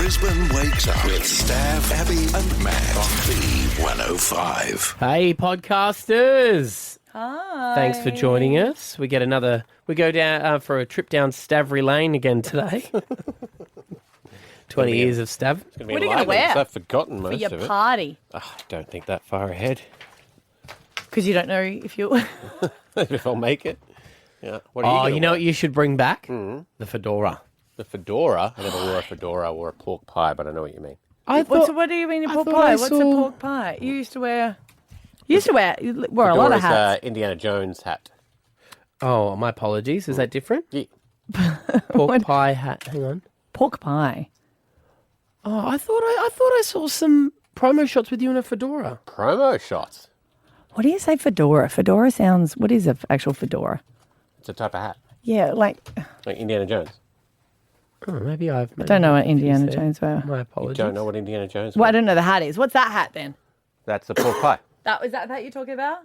Brisbane wakes up with Stav, Abby and Matt on B105. Hey, podcasters. Hi. Thanks for joining us. We go down for a trip down Stavery Lane again today. 20 years of Stav. What are you going to wear? I've forgotten most For your of it. party? I don't think that far ahead. Because you don't know if you'll... If I'll make it. Yeah. What are Oh, gonna you know wear? what you should bring back? The fedora. The fedora. I never wore a fedora. I wore a pork pie, but I know what you mean. What do you mean a pork thought pie? I What's a saw- pork pie? You wore a lot of Fedora's hats. Indiana Jones hat. Oh, my apologies. Is that different? Yeah. Pork pie hat. Hang on. Pork pie. Oh, I thought I saw some promo shots with you in a fedora. Promo shots. What do you say fedora? Fedora sounds... What is an actual fedora? It's a type of hat. Yeah, like... Like Indiana Jones. Oh, maybe I don't know what Indiana Jones were. My You apologies. don't know what Indiana Jones Well, I was? don't know the hat is. What's that hat then? That's a pork pie. Is that you're talking about?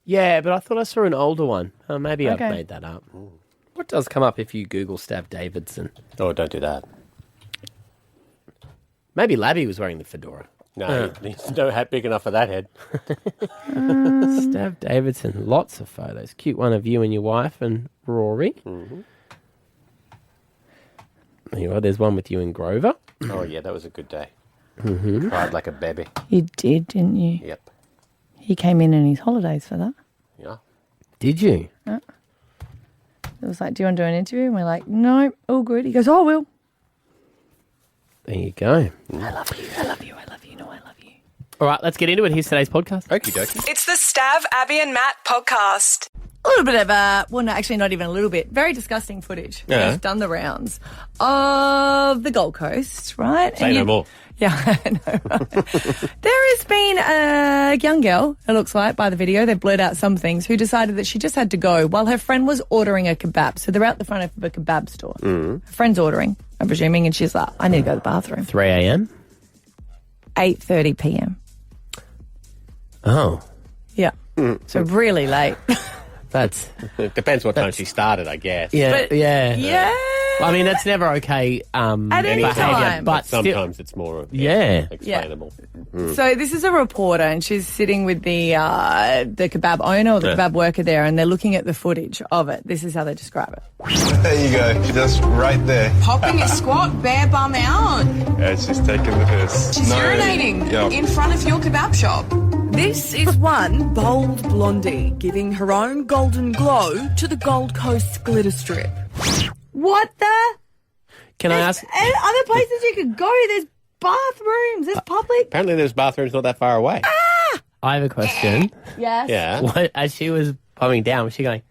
Yeah, but I thought I saw an older one. Maybe Okay. I've made that up. What does come up if you Google Stav Davidson? Oh, don't do that. Maybe Labby was wearing the fedora. No, there's no hat big enough for that head. Stav Davidson, lots of photos. Cute one of you and your wife and Rory. Anyway, there's one with you and Grover. Oh, yeah, that was a good day. Cried like a baby. You did, didn't you? Yep. He came in his holidays for that. Yeah. Did you? It was like, do you want to do an interview? And we're like, no, all good. He goes, oh, I will. There you go. I love you. I love you. I love you. No, I love you. All right, let's get into it. Here's today's podcast. Okie dokie. It's the Stav, Abby and Matt podcast. A little bit of well, no, actually not even a little bit. Very disgusting footage. Yeah. It's done the rounds of the Gold Coast, right? Say no more. Yeah, I know. Right? There has been a young girl, it looks like, by the video, they've blurred out some things, who decided that she just had to go while her friend was ordering a kebab. So they're out the front of a kebab store. Her friend's ordering, I'm presuming, and she's like, I need to go to the bathroom. 3 a.m.? 8:30 p.m. Oh, Yeah. So really late. that's... It depends what time she started, I guess. Yeah, But- yeah. Yeah. I mean, that's never okay At any behaviour, time. but still... Sometimes it's more Yeah. explainable. So this is a reporter, and she's sitting with the kebab owner or the kebab worker there, and they're looking at the footage of it. This is how they describe it. There you go, just right there. Popping a squat, bare bum out. Yeah, she's taking the piss. She's urinating Yeah. in front of your kebab shop. This is one bold blondie giving her own golden glow to the Gold Coast glitter strip. What the? Can I ask... And other places you could go, there's bathrooms, there's public. Apparently there's bathrooms not that far away. I have a question. Yes. Yeah. What, as she was bombing down, was she going,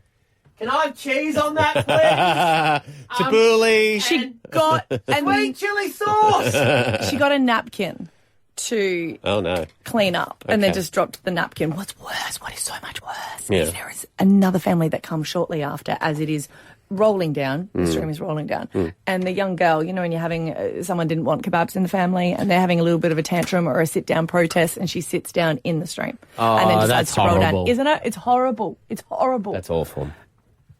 can I have cheese on that, please? Tabbouleh. She got Sweet chili sauce! she got a napkin to Oh, no. clean up and then Okay. just dropped the napkin. What's worse, what is so much worse, Yeah. is there is another family that comes shortly after as it is rolling down, the stream is rolling down, and the young girl, you know, when you're having, someone didn't want kebabs in the family and they're having a little bit of a tantrum or a sit-down protest, and she sits down in the stream and then decides that's to roll horrible. down. Isn't it? It's horrible. It's horrible. That's awful.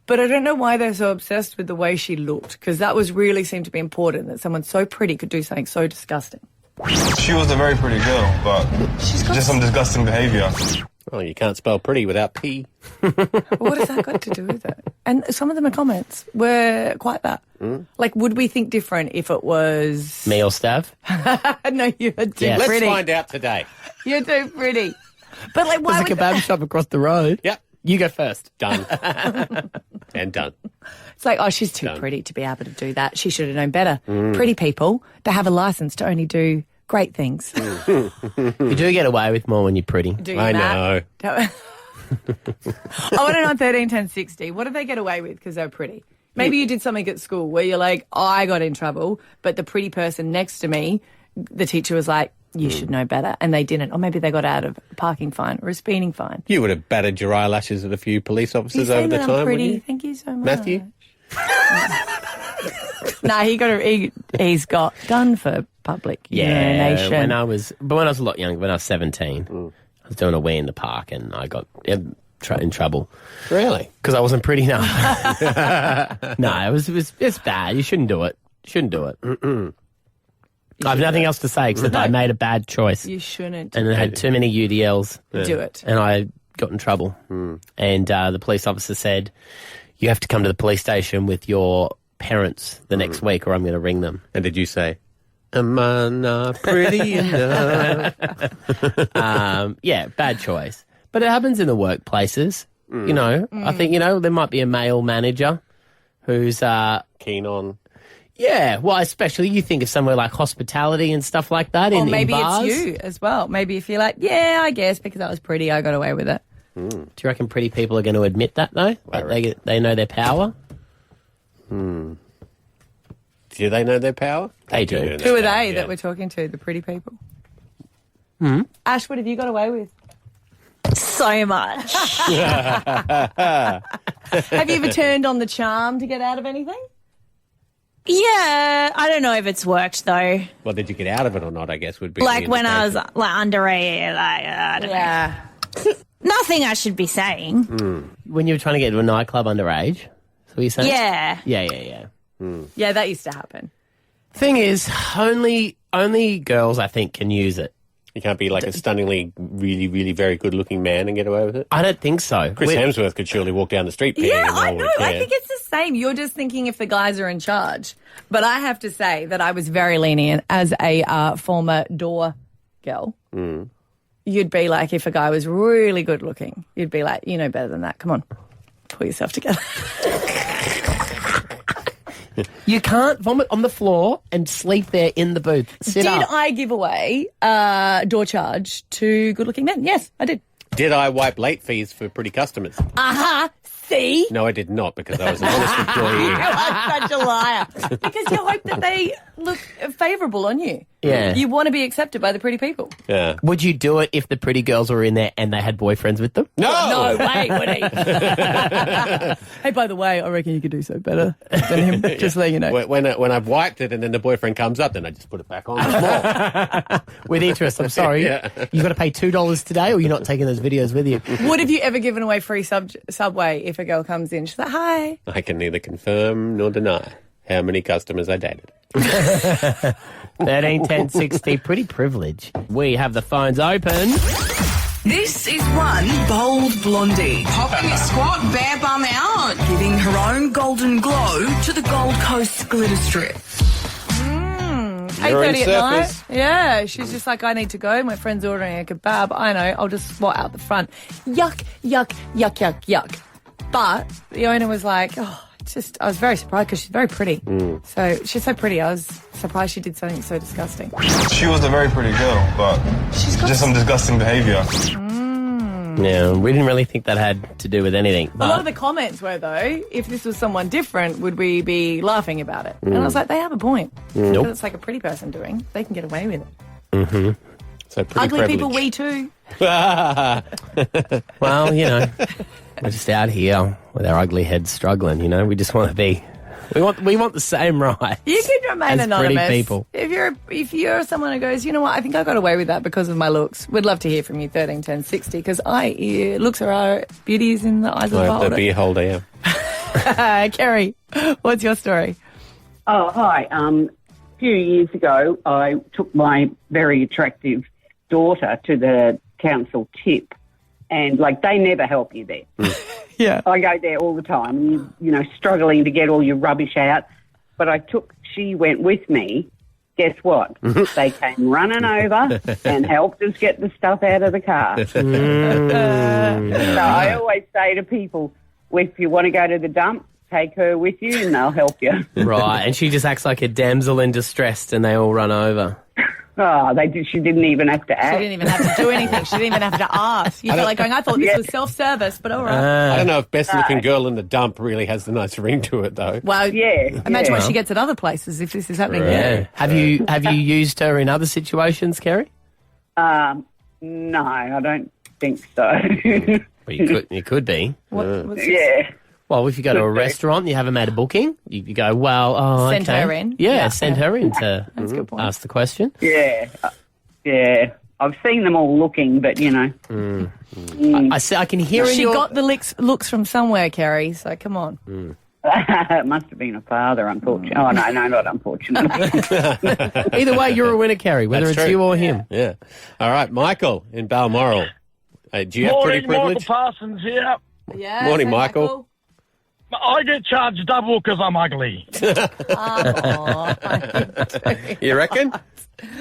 But I don't know why they're so obsessed with the way she looked, because that was really seemed to be important, that someone so pretty could do something so disgusting. She was a very pretty girl, but just some disgusting behaviour. Well, you can't spell pretty without P. What has that got to do with it? And some of the comments were quite that. Like, would we think different if it was... Me or Stav? No, you're too Yeah. Let's pretty. find out today. You're too pretty. But like, why There's a would... kebab shop across the road. Yep. You go first. Done. And done. It's like, oh, she's too pretty to be able to do that. She should have known better. Pretty people, they have a license to only do great things. You do get away with more when you're pretty. Do you, I Matt? know. I want to know on 13, 10, 60. What did they get away with because they're pretty? Maybe you did something at school where you're like, I got in trouble, but the pretty person next to me, the teacher was like, you should know better, and they didn't. Or maybe they got out of a parking fine or a speeding fine. You would have battered your eyelashes at a few police You officers say over the that time, I'm wouldn't pretty. you? Thank you so much. Matthew? Nah, he's got done for public urination. when I was a lot younger, when I was 17, I was doing a wee in the park and I got in trouble Really? because I wasn't pretty enough. No, it's bad. You shouldn't do it. I have nothing else to say except I made a bad choice. You shouldn't. And I had too many UDLs. Do it. And I got in trouble. And the police officer said, you have to come to the police station with your parents the next week or I'm going to ring them. And did you say, am I not pretty enough? Yeah, bad choice. But it happens in the workplaces. You know, I think, you know, there might be a male manager who's... Keen on... Yeah, well, especially you think of somewhere like hospitality and stuff like that in maybe bars. it's you as well. Maybe if you're like, yeah, I guess because I was pretty, I got away with it. Do you reckon pretty people are going to admit that, though? Like they know their power? Do they know their power? They do. Who are they that we're talking to, the pretty people? Ash, what have you got away with? So much. Have you ever turned on the charm to get out of anything? Yeah, I don't know if it's worked though. Well, did you get out of it or not, I guess, would be Like the when I was indication. like underage, I don't know. Nothing I should be saying. When you were trying to get to a nightclub underage? That's what you're saying? Yeah. Yeah. Yeah, that used to happen. Thing is, only girls, I think, can use it. You can't be like a stunningly, really, really very good-looking man and get away with it. I don't think so. Chris Hemsworth could surely walk down the street peeing Yeah, and no I one know. would care. I think it's the same. You're just thinking if the guys are in charge. But I have to say that I was very lenient as a former door girl. You'd be like, if a guy was really good looking, you'd be like, you know better than that. Come on, pull yourself together. You can't vomit on the floor and sleep there in the booth. Sit Did up. I give away door charge to good looking men? Yes, I did. Did I wipe late fees for pretty customers? Aha. See? No, I did not, because I was an honest employee. You are such a liar. Because you hope that they look favourable on you. Yeah. You want to be accepted by the pretty people. Yeah. Would you do it if the pretty girls were in there and they had boyfriends with them? No! No way, would he? Hey, by the way, I reckon you could do so better than him. Just letting you know. When I've wiped it and then the boyfriend comes up, then I just put it back on. It's more. With interest, I'm sorry. Yeah. You got to pay $2 today or you're not taking those videos with you? Would have you ever given away free Subway if a girl comes in? She's like, hi. I can neither confirm nor deny how many customers I dated. 13 10 60, pretty privilege. We have the phones open. This is one bold blondie. Hopping a squat, bare bum out, giving her own golden glow to the Gold Coast glitter strip. 8:30 at night. surfers. Yeah, she's just like, I need to go. My friend's ordering a kebab. I know, I'll just squat out the front. Yuck, yuck, yuck, yuck, yuck. But the owner was like, oh, I was very surprised because she's very pretty. So she's so pretty. I was surprised she did something so disgusting. She was a very pretty girl, but just some disgusting behaviour. Yeah, we didn't really think that had to do with anything. A lot But of the comments were, though, if this was someone different, would we be laughing about it? And I was like, they have a point. Nope. Because it's like a pretty person doing. They can get away with it. So pretty Ugly privilege. people, we too. well, you know, we're just out here with our ugly heads struggling, you know. We just want to be... We want the same right. You can remain as anonymous. pretty people. If you're someone who goes, you know what, I think I got away with that because of my looks. We'd love to hear from you, 13 10 60, because looks are beauties in the eyes of the I have beholder. the beer holder, yeah. Kerry, what's your story? Oh, hi. A few years ago, I took my very attractive daughter to the council tip, and, they never help you there. Yeah. I go there all the time, and struggling to get all your rubbish out. But she went with me. Guess what? They came running over and helped us get the stuff out of the car. So I always say to people, if you want to go to the dump, take her with you and they'll help you. Right, and she just acts like a damsel in distress and they all run over. Oh, she didn't even have to She ask. didn't even have to do anything. She didn't even have to ask. You feel like going, I thought this was self-service, but all right. I don't know if best-looking girl in the dump really has the nice ring to it, though. Well, Yeah, imagine yeah. what she gets at other places if this is happening Yeah. there. Have you used her in other situations, Kerry? No, I don't think so. Well, you could be. What's Yeah. Well, if you go to a restaurant and you haven't made a booking, you go, Send okay. her in. Yeah, Yeah. send her in to That's a good point. ask the question. Yeah. Yeah. I've seen them all looking, but, I can hear in She your... got the looks from somewhere, Kerry, so come on. It must have been a father, unfortunately. Oh, no, not unfortunately. Either way, you're a winner, Kerry, whether That's it's true. you or him. Yeah. All right, Michael in Balmoral. Do you have pretty privilege? Michael Parsons here. Yeah. Morning, so Michael. I get charged double because I'm ugly. You reckon?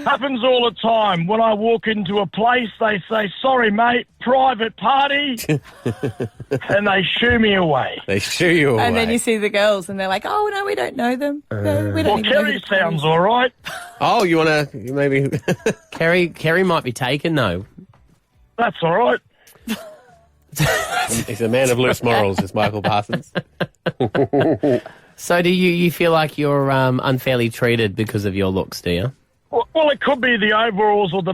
Happens all the time. When I walk into a place, they say, sorry, mate, private party. And they shoo me away. They shoo you away. And then you see the girls and they're like, oh, no, we don't know them. No, we don't Well, even know who Kerry the party sounds is." all right. Oh, you want to maybe... Kerry might be taken, though. That's all right. He's a man of loose morals, is Michael Parsons. So do you feel like you're unfairly treated because of your looks, do you? Well, it could be the overalls or the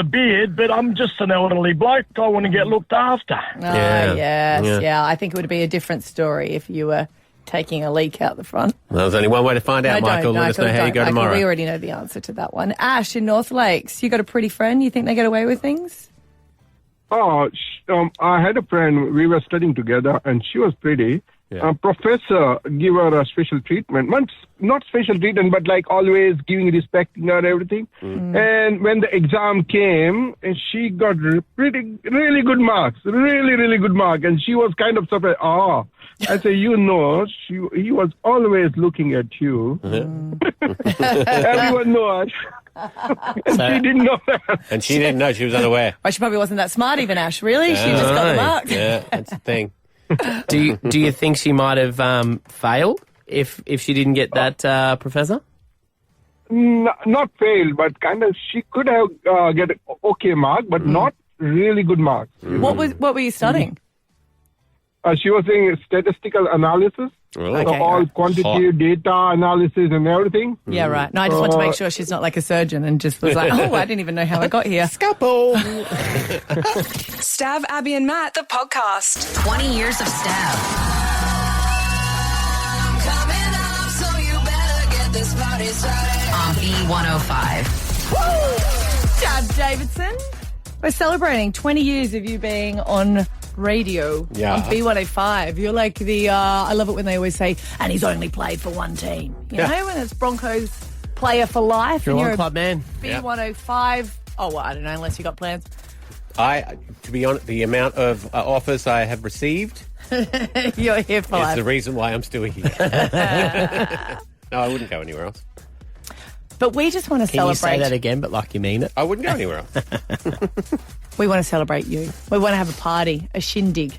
beard, but I'm just an elderly bloke. I want to get looked after. Oh, Yeah. yes, Yeah. I think it would be a different story if you were taking a leak out the front. Well, there's only one way to find out, Michael. Let us know how you go tomorrow. We already know the answer to that one. Ash in North Lakes, you got a pretty friend. You think they get away with things? Oh, I had a friend. We were studying together, and she was pretty. Yeah. Professor gave her a special treatment. Not special treatment, but like always giving respecting her everything. And when the exam came, she got really good marks. Really good mark. And she was kind of surprised. I said, he was always looking at you. Everyone knows. And she didn't know that. And she didn't know. She was unaware. Well, she probably wasn't that smart even, Ash, really. She just got the mark. Yeah, that's the thing. Do you think she might have failed if she didn't get that professor? Not failed, but kind of she could have get an okay mark, but not really good marks. What were you studying? She was doing statistical analysis, Really? so all quantitative data analysis and everything. Yeah, right. No, I just want to make sure she's not like a surgeon and just was like, oh, I didn't even know how I got here. Scalpel. Stav, Abby and Matt, the podcast. 20 years of Stav. On B105. Stav Davidson. We're celebrating 20 years of you being on radio on B105. You're like the, I love it when they always say, and he's only played for one team. You know, when it's Broncos player for life. You're and a you're club man. B105. Oh, well, I don't know, unless you got plans. To be honest, the amount of offers I have received You're here for is life. the reason why I'm still here. No, I wouldn't go anywhere else. But we just want to Can you celebrate. say that again, but like you mean it? I wouldn't go anywhere else. We want to celebrate you. We want to have a party, a shindig,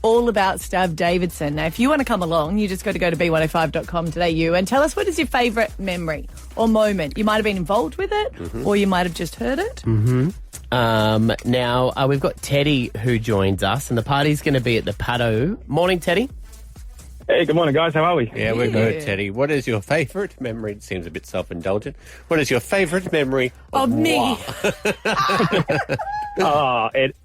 all about Stav Davidson. Now, if you want to come along, you just got to go to b105.com.au and tell us what is your favourite memory or moment. You might have been involved with it or you might have just heard it. Now, we've got Teddy who joins us, and the party's going to be at the Paddo. Morning, Teddy. Hey, good morning, guys. How are we? Yeah, we're good, Teddy. What is your favourite memory? It seems a bit self-indulgent. What is your favourite memory Of me.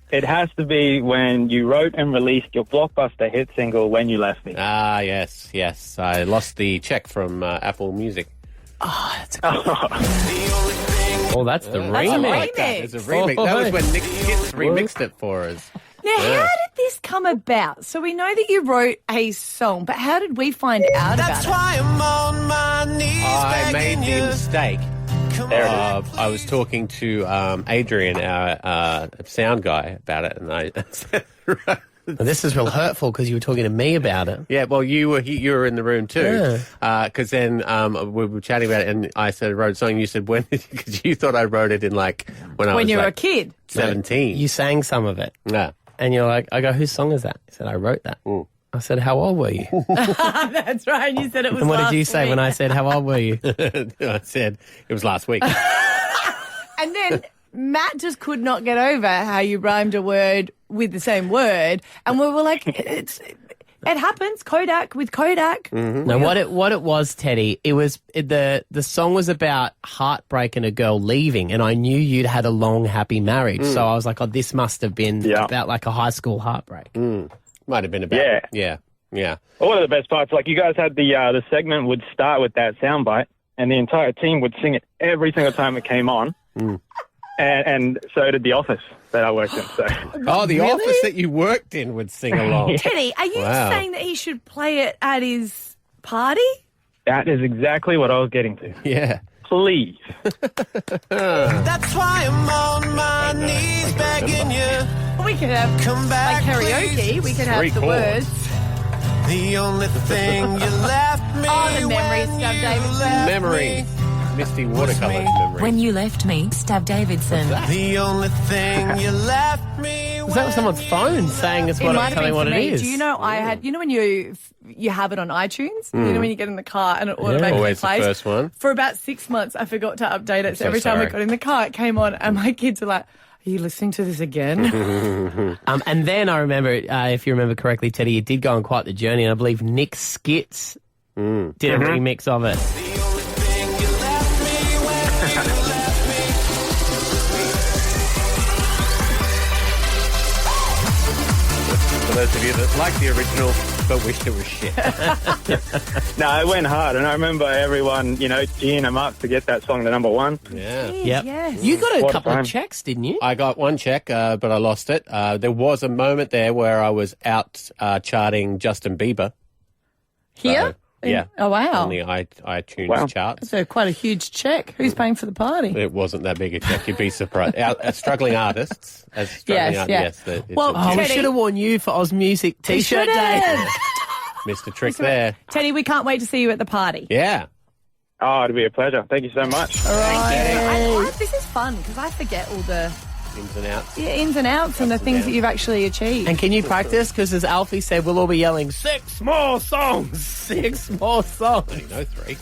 It has to be when you wrote and released your blockbuster hit single, When You Left Me. Ah, yes. I lost the check from Apple Music. Oh, that's the remix. It's a remix. That was when Nick Skits remixed it for us. Now, how did this come about? So we know that you wrote a song, but how did we find out about it? I made the mistake. I was talking to Adrian, our sound guy, about it, and I said, This is real hurtful because you were talking to me about it. yeah, well, you were in the room too, because then we were chatting about it, and I said I wrote a song. You said because you thought I wrote it in like when I was When you were a like kid. 17. You sang some of it. Yeah. And you're like, I go, whose song is that? He said, I wrote that. I said, how old were you? That's right. And you said it was And what last did you say week. when I said, how old were you? I said it was last week. And then Matt just could not get over how you rhymed a word with the same word. And we were like, it happens. Kodak with Kodak. No, what it was, Teddy, it was the song was about heartbreak and a girl leaving, and I knew you'd had a long, happy marriage. So I was like, oh, this must have been about like a high school heartbreak. Might have been about yeah. One of the best parts, like you guys had the segment would start with that soundbite, and the entire team would sing it every single time it came on. And so did the office that I worked in. So. Oh, the office that you worked in would sing along. Teddy, are you saying that he should play it at his party? That is exactly what I was getting to. Yeah. Please. That's why I'm on my knees begging you. We could have like karaoke. We could have the words. The only thing you left me. Oh, the memories, Stav Davidson. Memory. Misty watercolours memory. When you left me, Stav Davidson. The only thing you left me. Was that someone's phone saying it's telling what it is? Do you know I had? You know when you have it on iTunes? You know when you get in the car and it automatically Always plays. the first one. For about 6 months, I forgot to update it. So every time I got in the car, it came on, and my kids were like, "Are you listening to this again?" And then I remember, if you remember correctly, Teddy, you did go on quite the journey, and I believe Nick Skitz did a remix of it. For those of you that like the original but wished it was shit. No, it went hard, and I remember everyone, geeing them up to get that song to number one. Yeah. Yep. Yes. You got a What a couple of time. checks, didn't you? I got one check, but I lost it. There was a moment there where I was out charting Justin Bieber. Here? Yeah. Oh, wow. On the iTunes charts. So quite a huge check. Who's paying for the party? It wasn't that big a check. You'd be surprised. Struggling artists. Yes. Well, Oh, we Teddy- should have worn you for Oz Music T-shirt We day. should've. Missed a trick there. Teddy, we can't wait to see you at the party. Yeah. Oh, it'd be a pleasure. Thank you so much. All right. This is fun because I forget all the Ins and outs. ins and outs and the things that you've actually achieved. And can you practice? Because as Alfie said, we'll all be yelling, 6 more songs! 6 more songs! I know 3.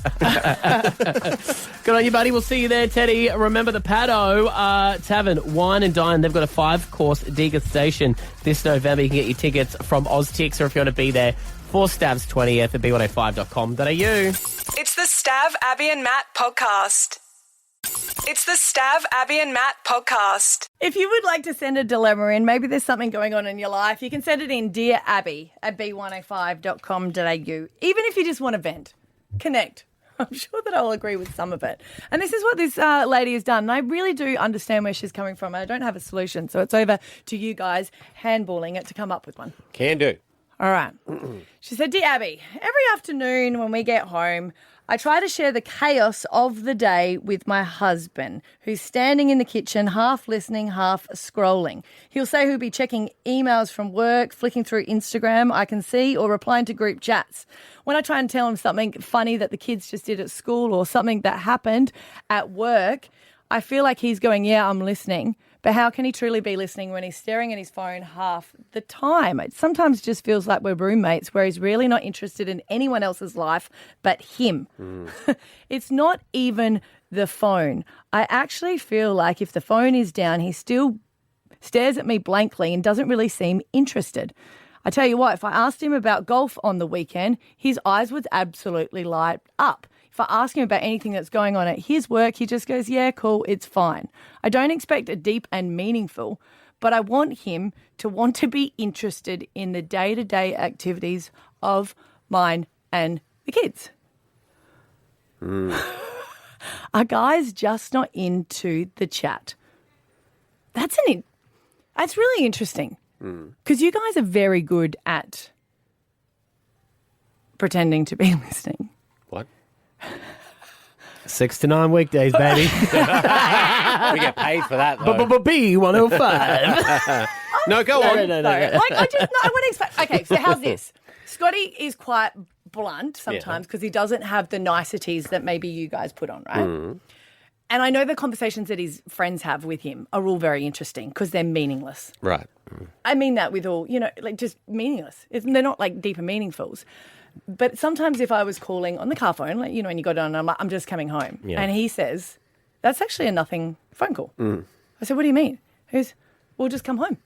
Good on you, buddy. We'll see you there, Teddy. Remember the Paddo Tavern, Wine and Dine. They've got a 5-course degustation this November. You can get your tickets from OzTix, or if you want to be there for Stav's 20th at b105.com.au. It's the Stav, Abby and Matt podcast. It's the Stav, Abby and Matt podcast. If you would like to send a dilemma in, maybe there's something going on in your life, you can send it in Dear Abby at b105.com.au. Even if you just want to vent, connect. I'm sure that I'll agree with some of it. And this is what this lady has done. And I really do understand where she's coming from. I don't have a solution. So it's over to you guys handballing it to come up with one. Can do. All right. She said, Dear Abby, every afternoon when we get home, I try to share the chaos of the day with my husband, who's standing in the kitchen, half listening, half scrolling. He'll say he'll be checking emails from work, flicking through Instagram, I can see, or replying to group chats. When I try and tell him something funny that the kids just did at school or something that happened at work, I feel like he's going, yeah, I'm listening. But how can he truly be listening when he's staring at his phone half the time? It sometimes just feels like we're roommates where he's really not interested in anyone else's life but him. It's not even the phone. I actually feel like if the phone is down, he still stares at me blankly and doesn't really seem interested. I tell you what, if I asked him about golf on the weekend, his eyes would absolutely light up. If I ask him about anything that's going on at his work, he just goes, yeah, cool, it's fine. I don't expect a deep and meaningful, but I want him to want to be interested in the day-to-day activities of mine and the kids. Are guys just not into the chat? That's really interesting because you guys are very good at pretending to be listening. What? 6 to 9 weekdays, baby. We get paid for that, though. B105. No, go on. No. I wouldn't expect. Okay, so how's this? Scotty is quite blunt sometimes because he doesn't have the niceties that maybe you guys put on, right? And I know the conversations that his friends have with him are all very interesting because they're meaningless. Right. I mean that with all, like just meaningless. They're not like deeper meaningfuls. But sometimes if I was calling on the car phone, like, when you got on, I'm like, I'm just coming home. Yeah. And he says, that's actually a nothing phone call. I said, what do you mean? He goes, well, just come home.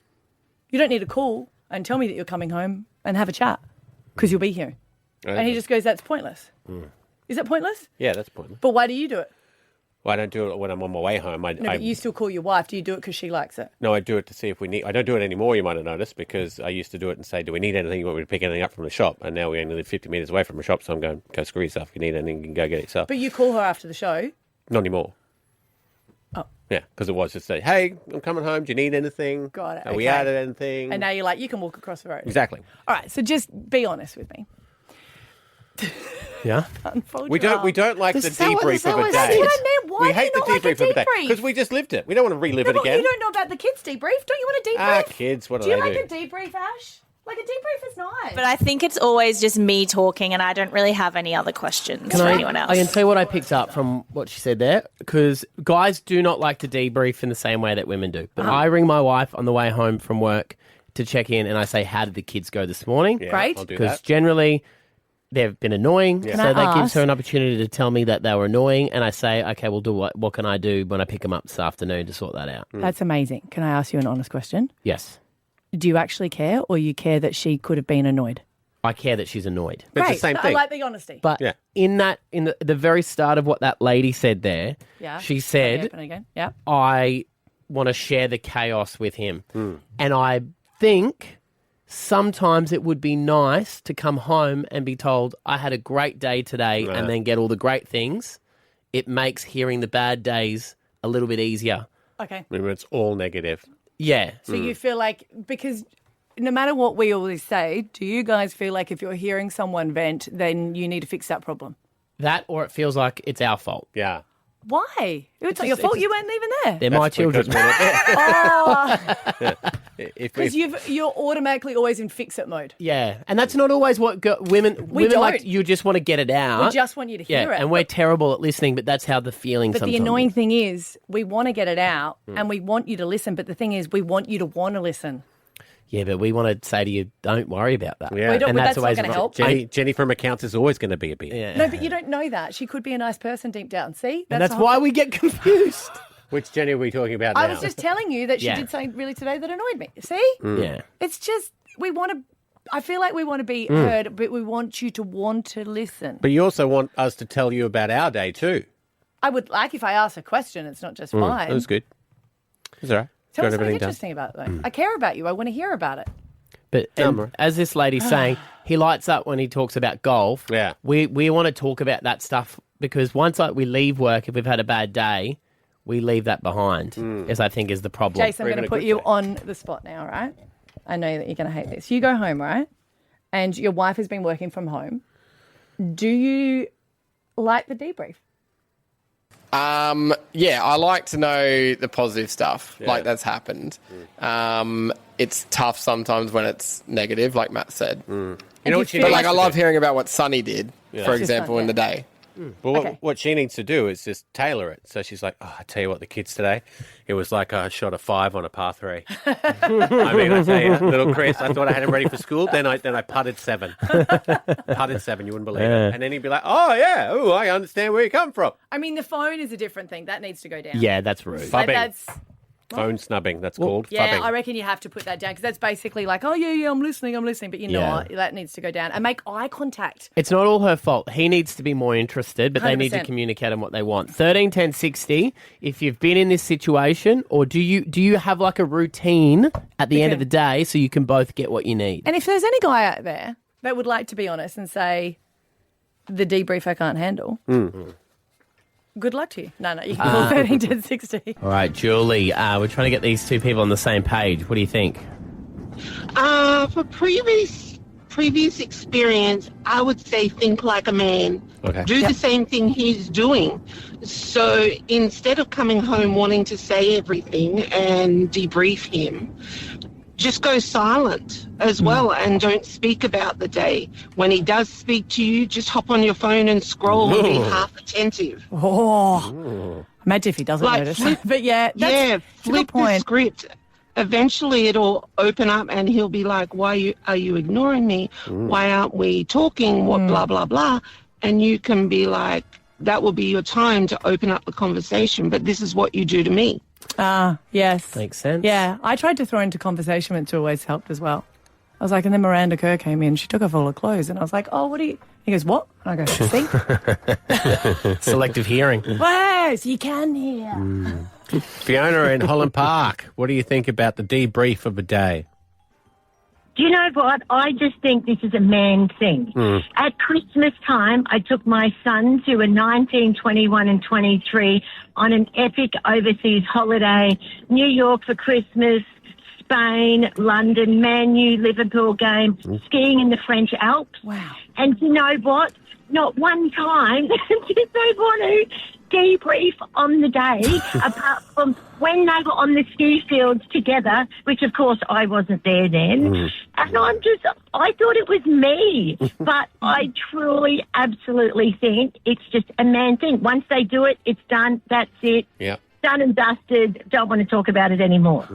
You don't need to call and tell me that you're coming home and have a chat because you'll be here. And he just goes, that's pointless. Is that pointless? Yeah, that's pointless. But why do you do it? Well, I don't do it when I'm on my way home. But you still call your wife. Do you do it because she likes it? No, I do it to see if we need... I don't do it anymore, you might have noticed, because I used to do it and say, do we need anything? You want me to pick anything up from the shop? And now we only live 50 metres away from a shop, so I'm going, go screw yourself. If you need anything, you can go get it yourself. But you call her after the show. Not anymore. Oh. Yeah, because it was just a, hey, I'm coming home. Do you need anything? Got it. Are we out of anything? And now you're like, you can walk across the road. Exactly. All right, so just be honest with me. Yeah. We don't like the debrief of a day. Why we hate the debrief of a day because we just lived it. We don't want to relive it again. You don't know about the kids' debrief. Don't you want a debrief? Kids, what do you they like do? a debrief, Ash? Like a debrief is nice. But I think it's always just me talking and I don't really have any other questions for anyone else. I can tell you what I picked up from what she said there, because guys do not like to debrief in the same way that women do. But I ring my wife on the way home from work to check in and I say, how did the kids go this morning? Yeah, Great. I'll do Because that. generally they've been annoying, Can so I that gives ask- her an opportunity to tell me that they were annoying, and I say, okay, we'll do what can I do when I pick them up this afternoon to sort that out? That's amazing. Can I ask you an honest question? Yes. Do you actually care, or you care that she could have been annoyed? I care that she's annoyed. But Great. it's the same I thing. like the honesty. But Yeah. in the very start of what that lady said there, Yeah. she Let me said, open it again. Yeah. I want to share the chaos with him. And I think sometimes it would be nice to come home and be told, I had a great day today, and then get all the great things. It makes hearing the bad days a little bit easier. Okay. Remember, it's all negative. Yeah. So you feel like, because no matter what we always say, do you guys feel like if you're hearing someone vent, then you need to fix that problem? That, or it feels like it's our fault. Yeah. Why? It's not your fault. You weren't even there. They're my children. Because you're automatically always in fix-it mode. Yeah, and that's not always what women like. don't. You just want to get it out. We just want you to hear it. and we're terrible at listening, but that's how the feeling But sometimes the annoying is. thing is, we want to get it out and we want you to listen. But the thing is, we want you to want to listen. Yeah, but we want to say to you, don't worry about that. Yeah. We don't- and but that's that's not always gonna help. Jenny from accounts is always going to be a bit. Yeah. No, but you don't know that. She could be a nice person deep down. See? And that's the whole why thing. we get confused. Which Jenny are we talking about now? I was just telling you that she Yeah. did something really today that annoyed me. See? Yeah. It's just, we want to, I feel like we want to be heard, but we want you to want to listen. But you also want us to tell you about our day too. I would like if I ask a question, it's not just mine. That was good. It's all right. Tell me Got something everything done. interesting about it, though. I care about you. I want to hear about it. But as this lady's saying, he lights up when he talks about golf. Yeah. We want to talk about that stuff because once we leave work, if we've had a bad day, we leave that behind, as I think is the problem. Jason, I'm going to put you on the spot now, right? I know that you're going to hate this. You go home, right? And your wife has been working from home. Do you like the debrief? Yeah, I like to know the positive stuff, like that's happened. It's tough sometimes when it's negative, like Matt said. You know what she But needs like, I to love do? hearing about what Sonny did, for That's example, just in the day. Well, what she needs to do is just tailor it. So she's like, oh, I tell you what, the kids today, it was like I shot a 5 on a par 3. I mean, I tell you, little Chris, I thought I had him ready for school. Then I putted 7. Putted 7, you wouldn't believe it. And then he'd be like, oh, yeah, oh, I understand where you come from. I mean, the phone is a different thing. That needs to go down. Yeah, that's rude. Like, Fubbing. that's, Phone snubbing, that's called. yeah, Fubbing. I reckon you have to put that down because that's basically like, oh, yeah, I'm listening, but you're not. That needs to go down. And make eye contact. It's not all her fault. He needs to be more interested, but they need to 100%. communicate on what they want. 13 10 60. If you've been in this situation, or do you have like a routine at the end of the day so you can both get what you need? And if there's any guy out there that would like to be honest and say, the debrief I can't handle, good luck to you. No, you can call 13 10 60. All right, Julie, we're trying to get these two people on the same page. What do you think? For previous experience, I would say think like a man. Okay. Do the same thing he's doing. So instead of coming home wanting to say everything and debrief him, just go silent as well and don't speak about the day. When he does speak to you, just hop on your phone and scroll and be half attentive. Oh, imagine if he doesn't Like, notice. flip- But yeah, that's a good flip the point. script. Eventually it'll open up and he'll be like, why are you ignoring me? Why aren't we talking? What blah, blah, blah. And you can be like, that will be your time to open up the conversation, but this is what you do to me. Yes. Makes sense. Yeah, I tried to throw into conversation, which always helped as well. I was like, and then Miranda Kerr came in. She took off all her clothes, and I was like, oh, what do you... He goes, what? And I go, see? Selective hearing. Yes, you can hear. Fiona in Holland Park, what do you think about the debrief of a day? Do you know what? I just think this is a man thing. At Christmas time, I took my sons, who were 19, 21 and 23, on an epic overseas holiday. New York for Christmas, Spain, London, Man U, Liverpool game, skiing in the French Alps. Wow. And you know what? Not one time did they want to debrief on the day, apart from when they were on the ski fields together, which of course I wasn't there then. And I thought it was me. But I truly, absolutely think it's just a man thing. Once they do it, it's done. That's it. Yeah. Done and dusted. Don't want to talk about it anymore.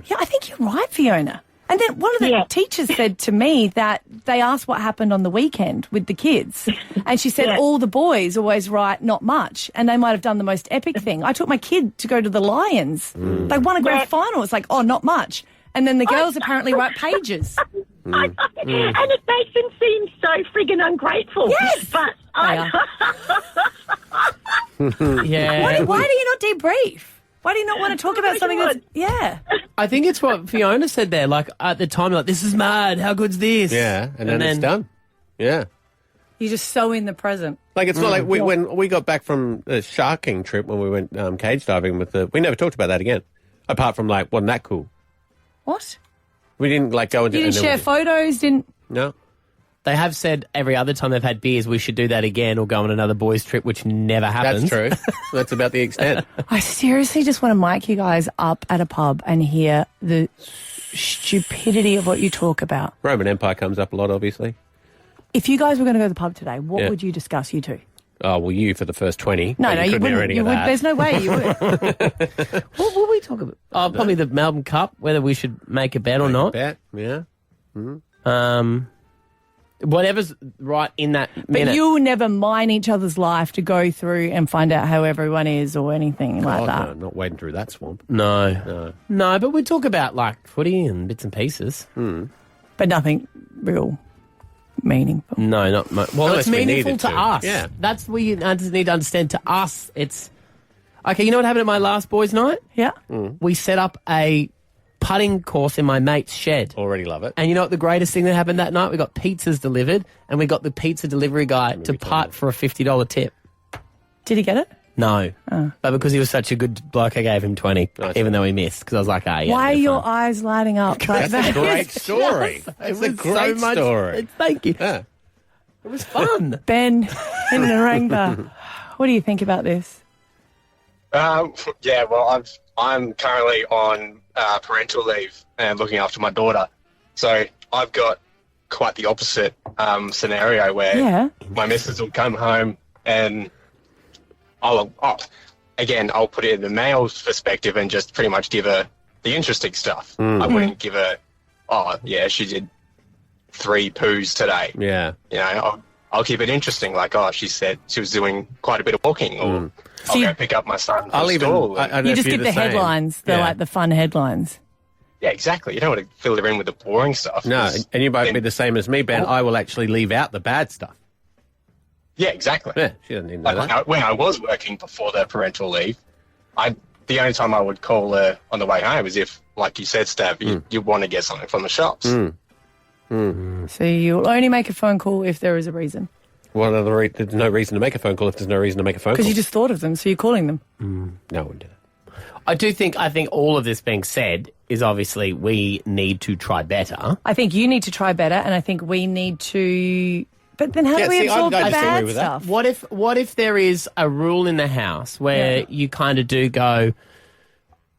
Yeah, I think you're right, Fiona. And then one of the teachers said to me that they asked what happened on the weekend with the kids. And she said all the boys always write not much. And they might have done the most epic thing. I took my kid to go to the Lions. They won a grand final. It's like, oh, not much. And then the girls apparently write pages. And it makes them seem so friggin' ungrateful. Yes. But Yeah. Why do you not debrief? Why do you not want to talk about something that's... Yeah. I think it's what Fiona said there. Like, at the time, like, this is mad. How good's this? Yeah, and then it's done. Yeah. You're just so in the present. Like, it's not like when we got back from the sharking trip, when we went cage diving with we never talked about that again. Apart from, like, wasn't that cool? What? We didn't, like, go into... You didn't share photos, didn't... No. They have said every other time they've had beers, we should do that again or go on another boys' trip, which never happens. That's true. That's about the extent. I seriously just want to mic you guys up at a pub and hear the stupidity of what you talk about. Roman Empire comes up a lot, obviously. If you guys were going to go to the pub today, what would you discuss, you two? Oh, well, you for the first 20. No, you couldn't hear wouldn't. any You of would, that. there's no way you would. What will we talk about? Oh, probably the Melbourne Cup, whether we should make a bet or not. Bet, yeah. Whatever's right in that minute. But you never mine each other's life to go through and find out how everyone is or anything like that. No, not wading through that swamp. No, but we talk about, like, footy and bits and pieces. But nothing real meaningful. No, not much. Well, Unless it's we meaningful needed to to. us. Yeah. That's what you need to understand. To us, it's... Okay, you know what happened at my last boys' night? Yeah. We set up a putting course in my mate's shed. Already love it. And you know what the greatest thing that happened that night? We got pizzas delivered, and we got the pizza delivery guy to putt for a $50 tip. Did he get it? No. But because he was such a good bloke, I gave him 20, even though he missed, because I was like, yeah. Why are your eyes lighting up like That's that? a great story. That's a great story. Thank you. Yeah. It was fun. Ben in Narangba, what do you think about this? Yeah, well, I'm currently on parental leave and looking after my daughter. So I've got quite the opposite scenario where my missus will come home and I'll put it in the male's perspective and just pretty much give her the interesting stuff. I wouldn't give her, she did 3 poos today. Yeah. You know, I'll keep it interesting. Like, she said she was doing quite a bit of walking, or I'll go pick up my son from school. You just get the headlines, like the fun headlines. Yeah, exactly. You don't want to fill her in with the boring stuff. No, and you might be the same as me, Ben. I will actually leave out the bad stuff. Yeah, exactly. Yeah, she doesn't need that. When I was working before the parental leave, the only time I would call her on the way home is if, like you said, Stav, you want to get something from the shops. So you'll only make a phone call if there is a reason. Well, there's no reason to make a phone call if there's no reason to make a phone call. Because you just thought of them, so you're calling them. No, I wouldn't do that. I think all of this being said is obviously we need to try better. I think you need to try better, and I think we need to... But then how do we absorb the bad stuff? What if there is a rule in the house where you kind of do go,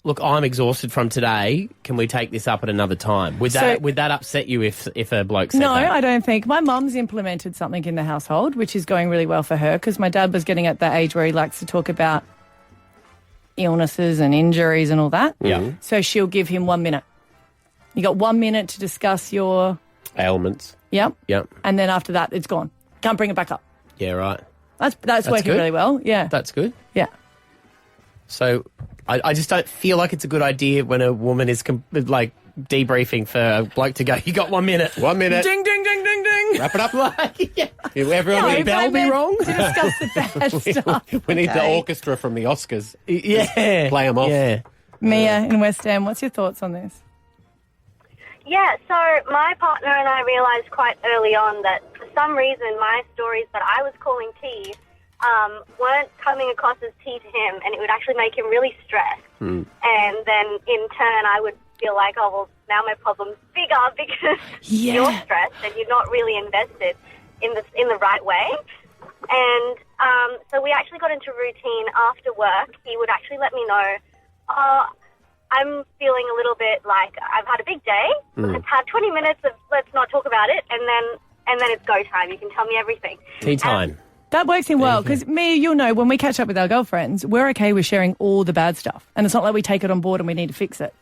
look, I'm exhausted from today. Can we take this up at another time? Would that upset you if a bloke said that? No, I don't think. My mum's implemented something in the household, which is going really well for her, because my dad was getting at that age where he likes to talk about illnesses and injuries and all that. Yeah. So she'll give him 1 minute. You got 1 minute to discuss your... ailments. Yep. Yep. And then after that, it's gone. Can't bring it back up. Yeah, right. That's working good. really well. Yeah. That's good. Yeah. So I just don't feel like it's a good idea when a woman is debriefing for a bloke to go, you got 1 minute. 1 minute. Ding, ding, ding, ding, ding. Wrap it up. Everyone No, will bell be wrong. To discuss the bad stuff. We need the orchestra from the Oscars. Yeah. Play them off. Yeah. Mia in West End, what's your thoughts on this? Yeah, so my partner and I realised quite early on that for some reason my stories that I was calling tea weren't coming across as tea to him, and it would actually make him really stressed. And then in turn I would feel like, oh, well, now my problem's bigger because you're stressed and you're not really invested in the right way. And so we actually got into routine after work. He would actually let me know, I'm feeling a little bit like I've had a big day. Let's have 20 minutes of let's not talk about it, and then it's go time. You can tell me everything. Tea time. That works in well, because you'll know, when we catch up with our girlfriends, we're okay with sharing all the bad stuff. And it's not like we take it on board and we need to fix it.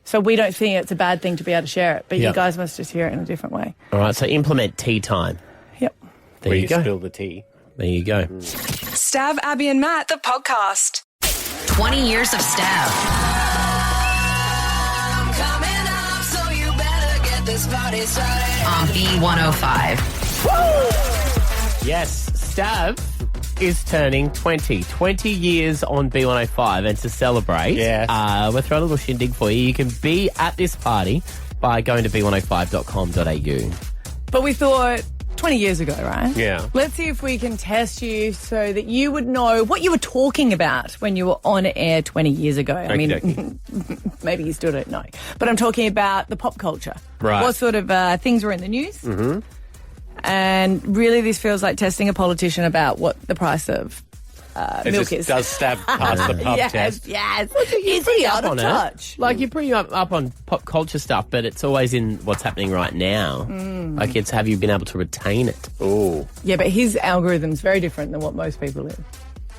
So we don't think it's a bad thing to be able to share it, but you guys must just hear it in a different way. All right, so implement tea time. Yep. There you go. Spill the tea. There you go. Stav, Abby and Matt, the podcast. 20 years of Stav. I'm coming up, so you better get this party started. On B105. Yes, Stav is turning 20. 20 years on B105, and to celebrate, we're throwing a little shindig for you. You can be at this party by going to b105.com.au. But we thought 20 years ago, right? Yeah. Let's see if we can test you so that you would know what you were talking about when you were on air 20 years ago. I mean, maybe you still don't know. But I'm talking about the pop culture. Right. What sort of things were in the news? Mm-hmm. And really, this feels like testing a politician about what the price of milk is. Does Stav pass the pub test? Yes. You're pretty out up of on touch. it. Like, you're pretty up on pop culture stuff, but it's always in what's happening right now. Like, it's have you been able to retain it? Oh. Yeah, but his algorithm's very different than what most people live.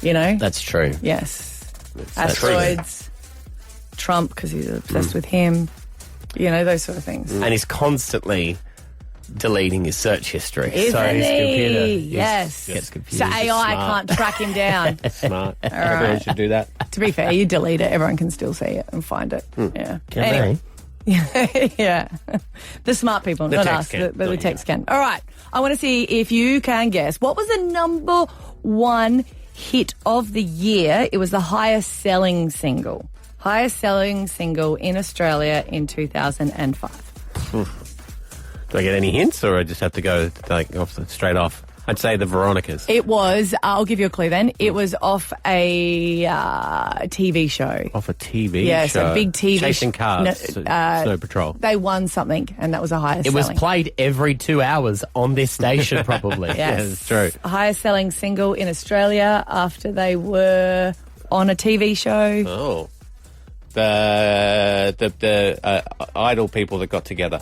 You know? That's true. Yes. That's true. Asteroids, Trump, because he's obsessed with him. You know, those sort of things. And he's constantly deleting his search history. Isn't his he? computer Yes. gets confused. So AI can't track him down. Smart. All Everyone right. should do that. To be fair, you delete it, everyone can still see it and find it. Yeah. Can Anyway. Yeah. The smart people, The not text us. can, The not text can. All right. I want to see if you can guess. What was the number one hit of the year? It was the highest selling single. Highest selling single in Australia in 2005. Do I get any hints, or I just have to go straight off? I'd say the Veronicas. It was, I'll give you a clue then, it was off a TV show. Off a TV show? Yes, a big TV Chasing cars, Snow Patrol. They won something, and that was the highest It was selling. played every 2 hours on this station, probably. Yes. Yeah, that's true. Highest selling single in Australia after they were on a TV show. Oh. The idol people that got together.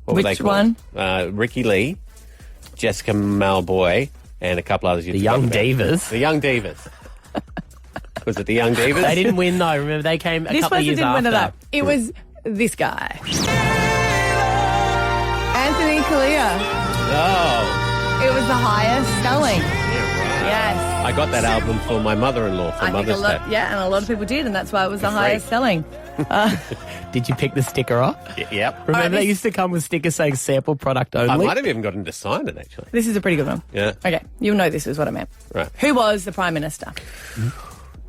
What were they Which called? one? Ricky Lee, Jessica Malboy, and a couple others. The Young Divas. The Young Divas. Was it the Young Divas? They didn't win, though. Remember, they came a This couple of person years didn't after. win it up. It was this guy. Anthony Kalia. Oh. It was the highest selling. Yes. I got that album for my mother-in-law for I think Mother's Day. and a lot of people did, and that's why it was the highest selling. Did you pick the sticker off? Yep. Remember, they used to come with stickers saying sample product only? I might have even gotten to sign it, actually. This is a pretty good one. Yeah. Okay, you'll know this is what I meant. Right. Who was the Prime Minister?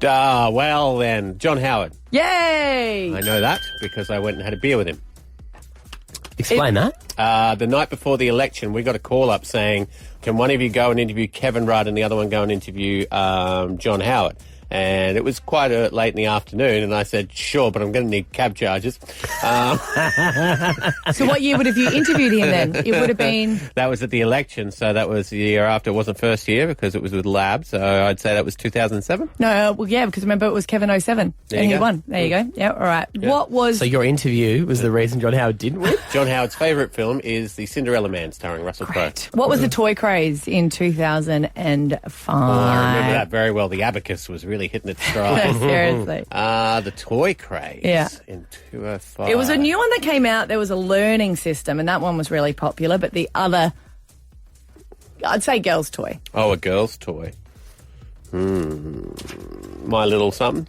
Well then, John Howard. Yay! I know that because I went and had a beer with him. Explain that. The night before the election, we got a call up saying, can one of you go and interview Kevin Rudd and the other one go and interview John Howard? And it was quite late in the afternoon, and I said, sure, but I'm going to need cab charges. So what year would have you interviewed him then? It would have been... That was at the election, so that was the year after. It wasn't first year because it was with Lab, so I'd say that was 2007. No, well, yeah, because remember it was Kevin 07, There and you he go. won. There you go. Yeah, all right. Yeah. What was... So your interview was the reason John Howard didn't win? John Howard's favourite film is The Cinderella Man, starring Russell Crowe. What was the toy craze in 2005? Oh, I remember that very well. The abacus was really hitting its stride. Seriously. The toy craze Yeah. in 2005. It was a new one that came out. There was a learning system, and that one was really popular. But the other, I'd say girls' toy. Oh, a girl's toy. My Little Something.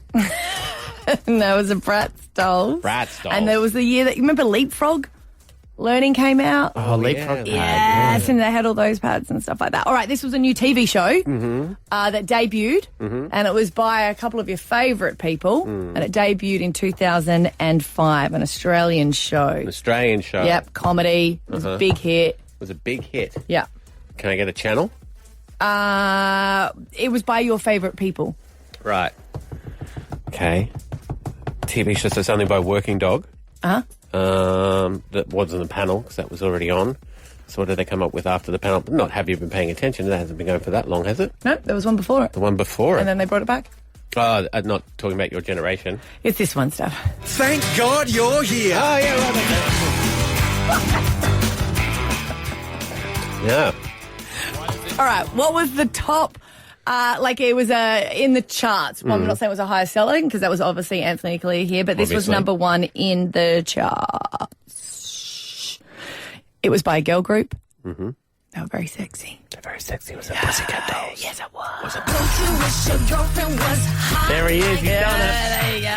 And there was a Bratz doll. Bratz doll. And there was the year that, you remember Leapfrog? Learning came out. Oh, leapfrog pad. Yes, and they had all those pads and stuff like that. All right, this was a new TV show that debuted, and it was by a couple of your favourite people, and it debuted in 2005, an Australian show. An Australian show. Yep, comedy. It was a big hit. It was a big hit. Yeah. Can I get a channel? It was by your favourite people. Right. Okay. TV show, so it's only by Working Dog. Uh-huh. That wasn't the panel because that was already on. So what did they come up with after the panel? Not have you been paying attention? That hasn't been going for that long, has it? No, there was one before it. The one before it. And then they brought it back. Oh, I'm not talking about your generation. It's this one, Stav. Thank God you're here. Oh, yeah, right. Yeah. All right, what was the top? It was in the charts. Well, I'm not saying it was a higher selling because that was obviously Anthony Clear here, but this was number one in the charts. It was by a girl group. Mm-hmm. They were very sexy. They're very sexy. It was a Pussycat Dolls. Yes, it was. There he is. He's done it. There you go.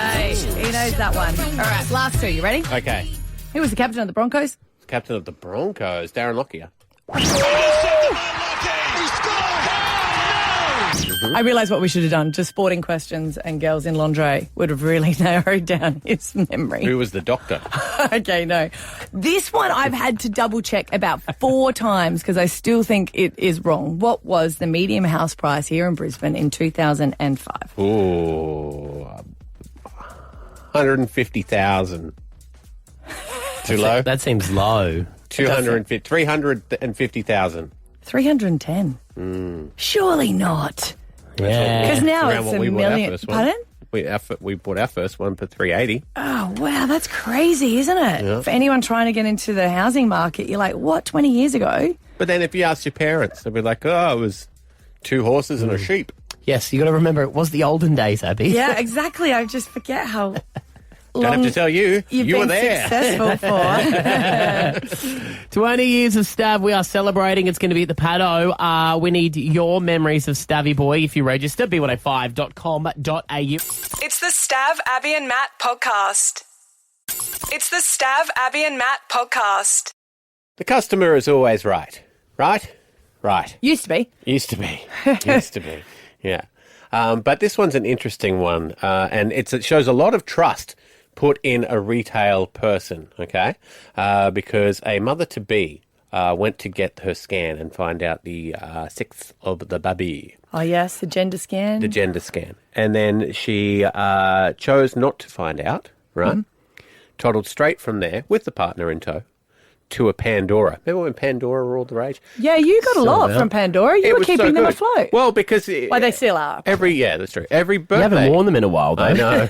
He knows that one. All right, last two. You ready? Okay. Who was the captain of the Broncos? Captain of the Broncos, Darren Lockyer. I realised what we should have done. Just sporting questions and girls in lingerie would have really narrowed down his memory. Who was the doctor? Okay, no. This one I've had to double check about 4 times because I still think it is wrong. What was the medium house price here in Brisbane in 2005? Ooh, 150,000. Too low? That seems low. 350,000. 310. Surely not. Yeah. Because now Around it's what a we bought our million. first one. Pardon? We bought our first one for 380. Oh, wow, that's crazy, isn't it? Yeah. For anyone trying to get into the housing market, you're like, what, 20 years ago? But then if you ask your parents, they'll be like, oh, it was 2 horses and a sheep. Yes, you got to remember it was the olden days, Abby. Yeah, exactly. I just forget how Don't have to tell you. you've You been were there. successful for. 20 years of Stav. We are celebrating. It's going to be at the Paddo. We need your memories of Stavy Boy. If you register, b105.com.au. It's the Stav, Abby and Matt podcast. It's the Stav, Abby and Matt podcast. The customer is always right. Right? Right. Used to be. Used to be. Used to be. Yeah. But this one's an interesting one, and it shows a lot of trust put in a retail person, okay? Because a mother-to-be went to get her scan and find out the sex of the baby. Oh, yes, the gender scan. The gender scan. And then she chose not to find out, right? Mm-hmm. Toddled straight from there, with the partner in tow, to a Pandora. Remember when Pandora were all the rage? Yeah, you got a lot from Pandora. You were keeping them afloat. Well, because... Well, they still are. Yeah, that's true. Every birthday... You haven't worn them in a while, though. I know.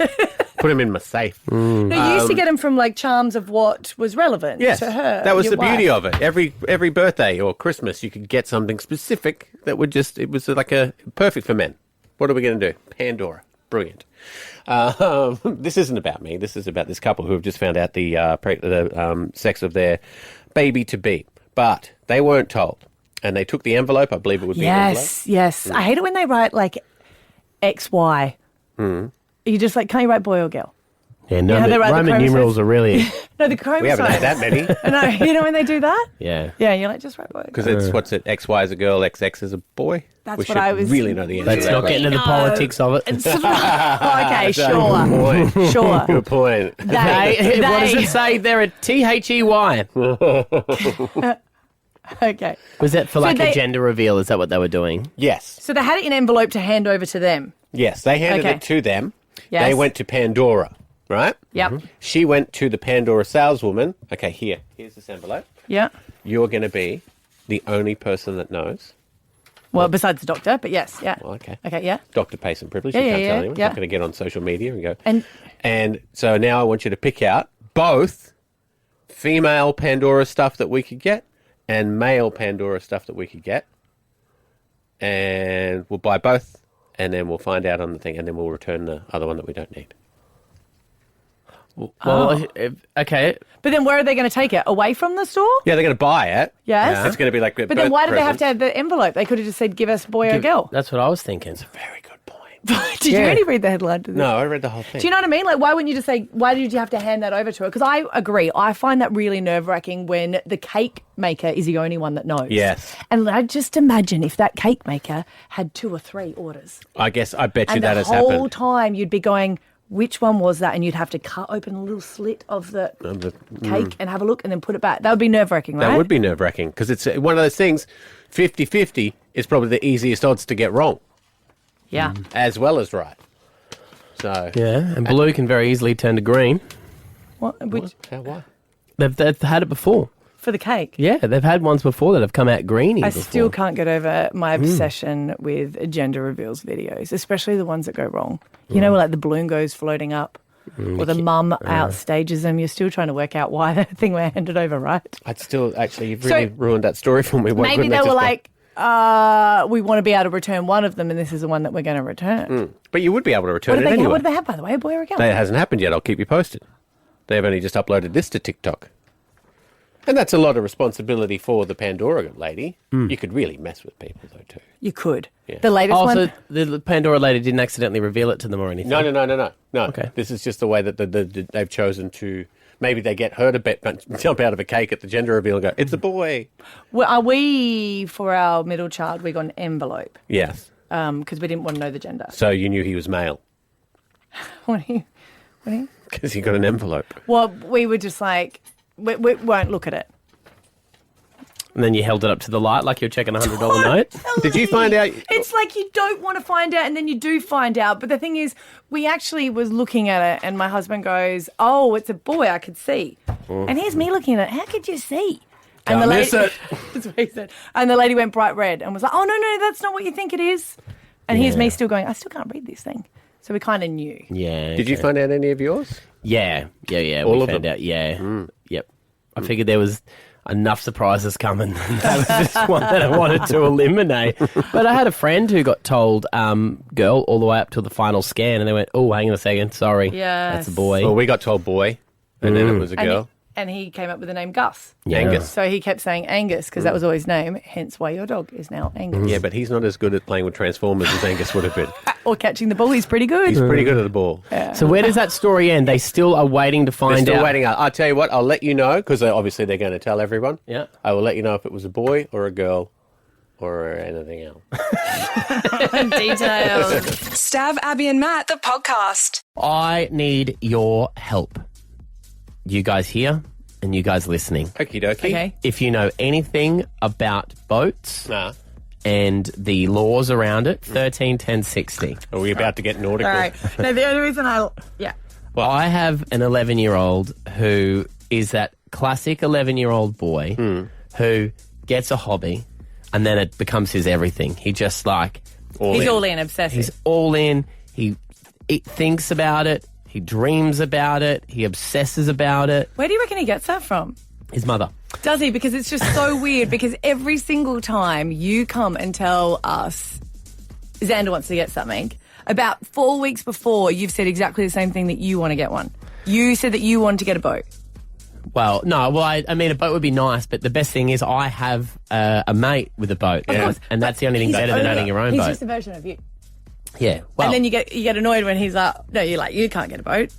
Put them in my safe. No, you used to get them from, like, charms of what was relevant to her. That was your the beauty wife. of it. Every birthday or Christmas, you could get something specific that would just... It was like a... Perfect for men. What are we going to do? Pandora. Brilliant. This isn't about me. This is about this couple who have just found out the sex of their baby-to-be. But they weren't told. And they took the envelope. I believe it would be an envelope. Yes. I hate it when they write, like, XY. You just like, can't you write boy or girl? Yeah, no, the Roman numerals are really... No, the chromosomes. We haven't had that many. No, you know when they do that? Yeah. Yeah, you're like, just write boy. Because it's, what's it, XY is a girl, XX is a boy? That's we what I was... really know the answer. Let's not get into the politics of it. Okay, sure. Sure. Good point. What does it say? They're a T-H-E-Y. Okay. Was that for a gender reveal? Is that what they were doing? Yes. So they had it in an envelope to hand over to them. Yes, they handed it to them. Yes. They went to Pandora, right? Yep. She went to the Pandora saleswoman. Okay, here's this envelope. Yeah. You're going to be the only person that knows. Well, besides the doctor, but yes, yeah. Well, okay. Okay, yeah. Doctor patient privilege. Yeah, you can't yeah, tell yeah, anyone. yeah. Not going to get on social media and go. And so now I want you to pick out both female Pandora stuff that we could get and male Pandora stuff that we could get. And we'll buy both. And then we'll find out on the thing, and then we'll return the other one that we don't need. Well, okay. But then where are they going to take it? Away from the store? Yeah, they're going to buy it. Yes. It's going to be like. But then why do they have to have the envelope? They could have just said, give us boy or girl. That's what I was thinking. It's a very good point. Did you really read the headline to this? No, I read the whole thing. Do you know what I mean? Like, why wouldn't you just say, why did you have to hand that over to her? Because I agree. I find that really nerve-wracking when the cake maker is the only one that knows. Yes. And I just imagine if that cake maker had 2 or 3 orders. I bet you that has happened. And the whole time you'd be going, which one was that? And you'd have to cut open a little slit of the cake and have a look and then put it back. That would be nerve-wracking, right? That would be nerve-wracking because it's one of those things, 50-50 is probably the easiest odds to get wrong. Yeah. As well as right. So Yeah, and blue can very easily turn to green. What? Why? They've had it before. For the cake? Yeah, they've had ones before that have come out greeny I before. still can't get over my obsession with gender reveals videos, especially the ones that go wrong. You know, like the balloon goes floating up or the mum outstages them. You're still trying to work out why that thing were handed over, right? You've really ruined that story for me. Maybe they were like, we want to be able to return one of them and this is the one that we're going to return. But you would be able to return it anyway. What do they have, by the way, a boy or a girl? That hasn't happened yet. I'll keep you posted. They've only just uploaded this to TikTok. And that's a lot of responsibility for the Pandora lady. You could really mess with people, though, too. You could. Yeah. The latest one? So the Pandora lady didn't accidentally reveal it to them or anything? No. Okay. This is just the way that they've chosen to... Maybe they get her to jump out of a cake at the gender reveal and go, it's a boy. Well, for our middle child, we got an envelope. Yes. Because we didn't want to know the gender. So you knew he was male? What do you? Because he got an envelope. Well, we were just like, we won't look at it. And then you held it up to the light like you're checking a $100 note? Did you find out? It's like you don't want to find out and then you do find out. But the thing is, we actually was looking at it and my husband goes, oh, it's a boy, I could see. And here's me looking at it. How could you see? And Can't miss it. That's what he said. And the lady went bright red and was like, oh, no, that's not what you think it is. And here's me still going, I still can't read this thing. So we kind of knew. Yeah. Did you find out any of yours? Yeah. All we of found them? out. Yeah. Yep. I figured there was enough surprises coming. That was just one that I wanted to eliminate. But I had a friend who got told girl all the way up to the final scan, and they went, oh, hang on a second, sorry. Yes. That's a boy. Well, we got told boy, and then it was a girl. And he came up with the name Gus. Yeah. Angus. So he kept saying Angus because that was always his name, hence why your dog is now Angus. Yeah, but he's not as good at playing with Transformers as Angus would have been. Or catching the ball, he's pretty good. He's pretty good at the ball. Yeah. So where does that story end? They still are waiting to find out. They're still waiting out. I'll tell you what, I'll let you know, because obviously they're going to tell everyone. Yeah. I will let you know if it was a boy or a girl or anything else. Details. Stav, Abby and Matt, the podcast. I need your help. You guys here and you guys listening. Okie dokie. Okay. If you know anything about boats Nah. and the laws around it, 13, 10, 60. Are we about to get nautical? All right. No, the only reason Well, I have an 11-year-old who is that classic 11-year-old boy who gets a hobby and then it becomes his everything. He just he's all in, obsessive. He's all in. He thinks about it. He dreams about it. He obsesses about it. Where do you reckon he gets that from? His mother. Does he? Because it's just so weird because every single time you come and tell us Xander wants to get something, about 4 weeks before you've said exactly the same thing that you want to get one. You said that you wanted to get a boat. Well, no. Well, I mean, a boat would be nice, but the best thing is I have a mate with a boat, and that's the only thing better than having your own boat. He's just a version of you. Yeah. Well, And then you get annoyed when he's like, no, you're like, you can't get a boat.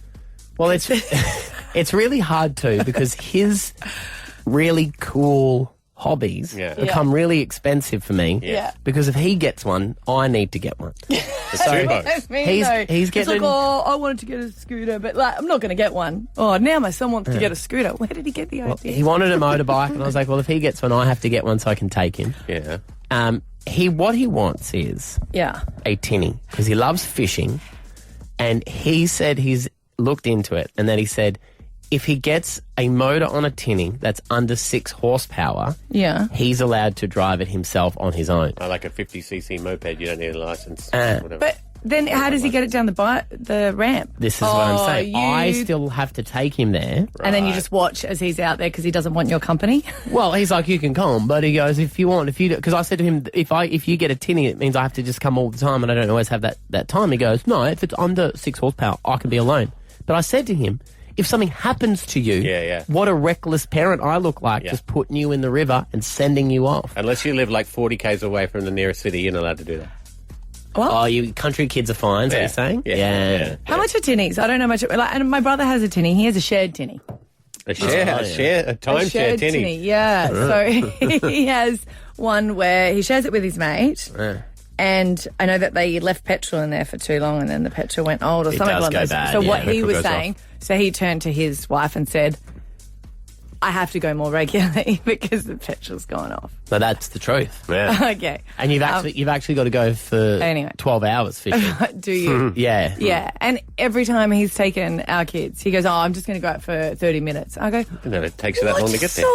Well, it's really hard to because his really cool hobbies become really expensive for me. Yeah. Because if he gets one, I need to get one. So That's me, he's it's getting. like, I wanted to get a scooter, but I'm not going to get one. Oh, now my son wants to get a scooter. Where did he get the idea? He wanted a motorbike, and I was like, well, if he gets one, I have to get one so I can take him. Yeah. What he wants is a tinny because he loves fishing, and he said he's looked into it, and then he said if he gets a motor on a tinny that's under 6 horsepower, he's allowed to drive it himself on his own. Like a 50cc moped, you don't need a license. Whatever. But then how does he get it down the ramp? This is what I'm saying. I still have to take him there. And then you just watch as he's out there because he doesn't want your company? Well, he's like, you can come, but he goes, if you want, because I said to him, if you get a tinny, it means I have to just come all the time and I don't always have that time. He goes, no, if it's under 6 horsepower, I can be alone. But I said to him, if something happens to you, what a reckless parent I look like, just putting you in the river and sending you off. Unless you live like 40 k's away from the nearest city, you're not allowed to do that. What? Oh, you country kids are fine, is that what you're saying? Yeah. How much are tinnies? I don't know much. And my brother has a tinny. He has a shared tinny. A timeshare tinny. Yeah. So he has one where he shares it with his mate. And I know that they left petrol in there for too long and then the petrol went old or something like that. So what he was saying, so he turned to his wife and said, I have to go more regularly because the petrol's gone off. So that's the truth. Yeah. Okay. And you've actually got to go for 12 hours fishing. Do you? Yeah. Yeah. And every time he's taken our kids, he goes, oh, I'm just going to go out for 30 minutes. I go, no, it takes you that long to get there.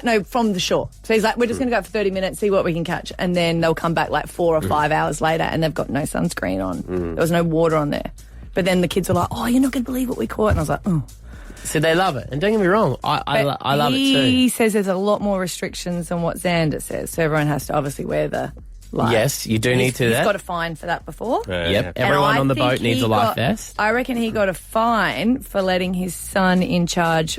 No, from the shore. So he's like, we're just going to go out for 30 minutes, see what we can catch. And then they'll come back like 4 or 5 hours later and they've got no sunscreen on. There was no water on there. But then the kids were like, oh, you're not going to believe what we caught. And I was like, oh. So they love it. And don't get me wrong, I love it too. He says there's a lot more restrictions than what Xander says. So everyone has to obviously wear the life. Yes, you do need to. He's got a fine for that before. Yep, everyone on the boat needs a life vest. I reckon he got a fine for letting his son in charge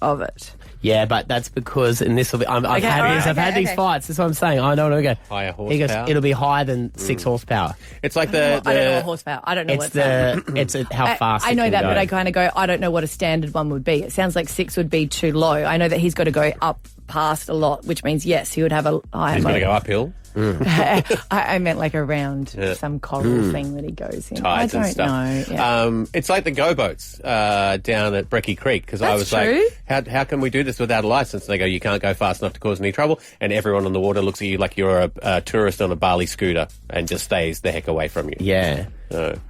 of it. Yeah, but that's because, and this will be, I've had these fights. That's what I'm saying. I know what I go. Higher horsepower. He goes, it'll be higher than 6 horsepower. It's like I don't know what horsepower. I don't know what's it's how fast. I know it can that, go. but I kind of go, I don't know what a standard one would be. It sounds like 6 would be too low. I know that he's got to go up past a lot, which means yes, he would have a higher. He's got to go uphill. I meant like around some coral thing that he goes in. Tides I don't and stuff. know. Yeah. It's like the go boats down at Brecky Creek because I was true. like, how can we do this without a license? And they go, you can't go fast enough to cause any trouble. And everyone on the water looks at you like you're a tourist on a Bali scooter and just stays the heck away from you. Yeah. So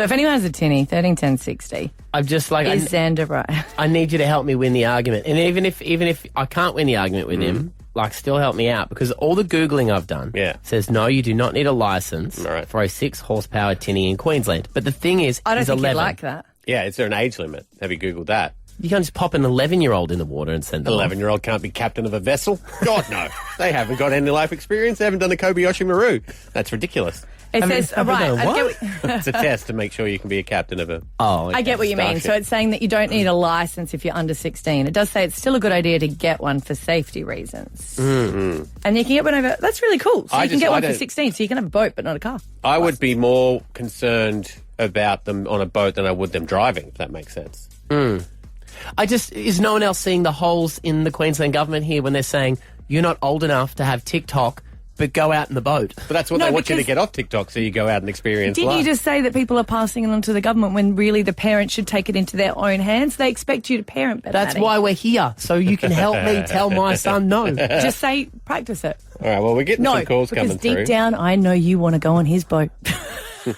if anyone has a tinny, 13, 10, 60. I'm just like, is Xander right? I need you to help me win the argument. And even if I can't win the argument with him, like, still help me out because all the Googling I've done says, no, you do not need a license for a 6 horsepower tinny in Queensland. But the thing is, I don't he's think 11. he'd like that. Yeah, is there an age limit? Have you Googled that? You can't just pop an 11-year-old in the water and send them 11-year-old can't be captain of a vessel? God, no. They haven't got any life experience. They haven't done the Kobayashi Maru. That's ridiculous. It says, It's a test to make sure you can be a captain of a... Oh, okay. I get what you mean. So it's saying that you don't need a license if you're under 16. It does say it's still a good idea to get one for safety reasons. Mm-hmm. And you can get one over... That's really cool. So you can get one for 16, so you can have a boat but not a car. I would be more concerned about them on a boat than I would them driving, if that makes sense. Is no one else seeing the holes in the Queensland government here when they're saying you're not old enough to have TikTok, but go out in the boat? But that's what they want you to get off TikTok, so you go out and experience Didn't life. you just say that people are passing it on to the government when really the parents should take it into their own hands? They expect you to parent better. That's why we're here, so you can help me tell my son no. Just say, practice it. All right, well, we're getting some calls coming through. because deep down, I know you want to go on his boat.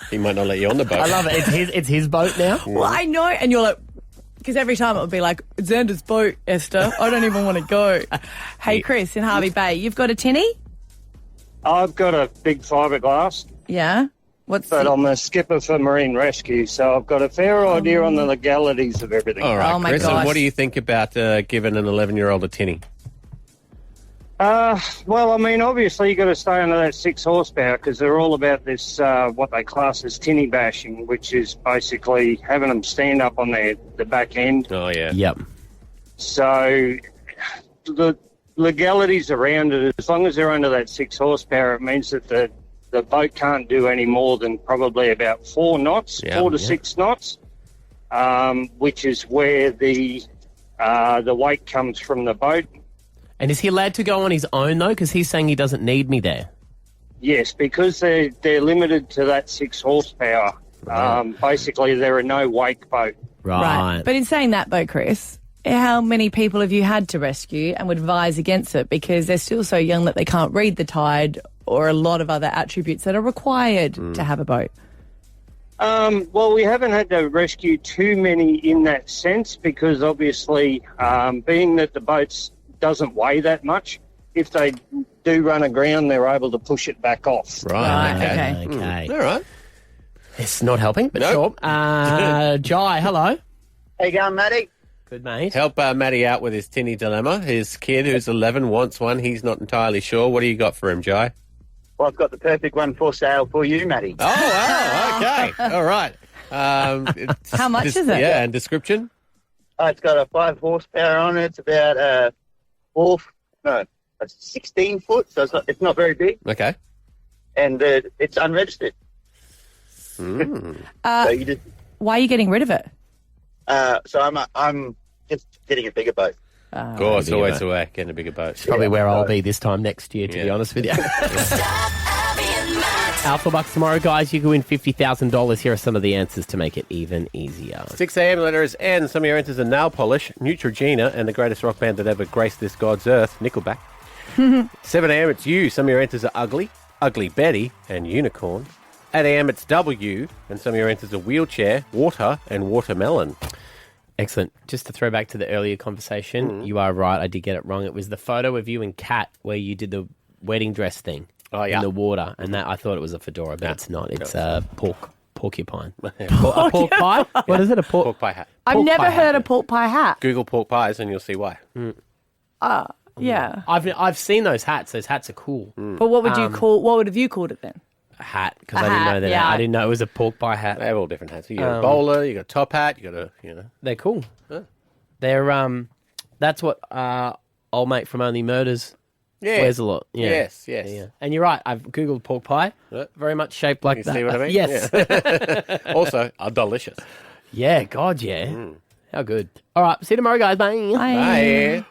He might not let you on the boat. I love it. It's his boat now. Well, I know. And you're like... Because every time it would be like, it's Xander's boat, Esther. I don't even want to go. Hey, Chris, in Harvey Bay, you've got a tinny? I've got a big fiberglass. Yeah? But I'm a skipper for Marine Rescue, so I've got a fair idea on the legalities of everything. All right, Oh, my Chris, and gosh. what do you think about giving an 11-year-old a tinny? Well, I mean, obviously you've got to stay under that 6 horsepower because they're all about this, what they class as tinny bashing, which is basically having them stand up on the back end. Oh, yeah. Yep. So the legalities around it, as long as they're under that 6 horsepower, it means that the boat can't do any more than probably about 4 knots, 4 to 6 knots, which is where the weight comes from the boat. And is he allowed to go on his own, though? Because he's saying he doesn't need me there. Yes, because they're limited to that 6 horsepower. Basically, they're a no-wake boat. Right. But in saying that, though, Chris, how many people have you had to rescue and would advise against it because they're still so young that they can't read the tide or a lot of other attributes that are required to have a boat? Well, we haven't had to rescue too many in that sense because obviously, being that the boats doesn't weigh that much, if they do run aground, they're able to push it back off. Right. Okay. All right. It's not helping, but sure. Jai, hello. How you going, Matty? Good, mate. Help Matty out with his tinny dilemma. His kid, who's 11, wants one. He's not entirely sure. What do you got for him, Jai? Well, I've got the perfect one for sale for you, Matty. Oh, wow. Okay. All right. How much is it? Yeah, and description? It's got a 5 horsepower on it. It's about 16 foot, so it's not very big. Okay. and it's unregistered. Uh, So you just, why are you getting rid of it? so I'm just getting a bigger boat. Of course, always the way, getting a bigger boat. Probably where I'll be this time next year, to be honest with you. Alpha Bucks tomorrow, guys. You can win $50,000. Here are some of the answers to make it even easier. 6 a.m. letters N. Some of your answers are Nail Polish, Neutrogena, and the greatest rock band that ever graced this God's earth, Nickelback. 7 a.m. it's U. Some of your answers are Ugly, Ugly Betty, and Unicorn. 8 a.m. it's W. And some of your answers are Wheelchair, Water, and Watermelon. Excellent. Just to throw back to the earlier conversation, you are right. I did get it wrong. It was the photo of you and Kat where you did the wedding dress thing in the water, and that I thought it was a fedora, but it's not. It's a porcupine. A pork pie? What is it? A pork pie hat. I've never heard a pork pie hat. Google pork pies and you'll see why. Yeah. I've seen those hats. Those hats are cool. But what would you call? What would have you called it then? A hat, because A I didn't hat, know that. yeah. I didn't know it was a pork pie hat. They have all different hats. You got a bowler, you got a top hat, you got a, They're cool. They're that's what old mate from Only Murders wears a lot. Yeah. Yes. Yeah. And you're right. I've googled pork pie. Very much shaped like You that. see what I mean? Yes. Yeah. Also, are delicious. Yeah. God. Yeah. How good. All right. See you tomorrow, guys. Bye. Bye.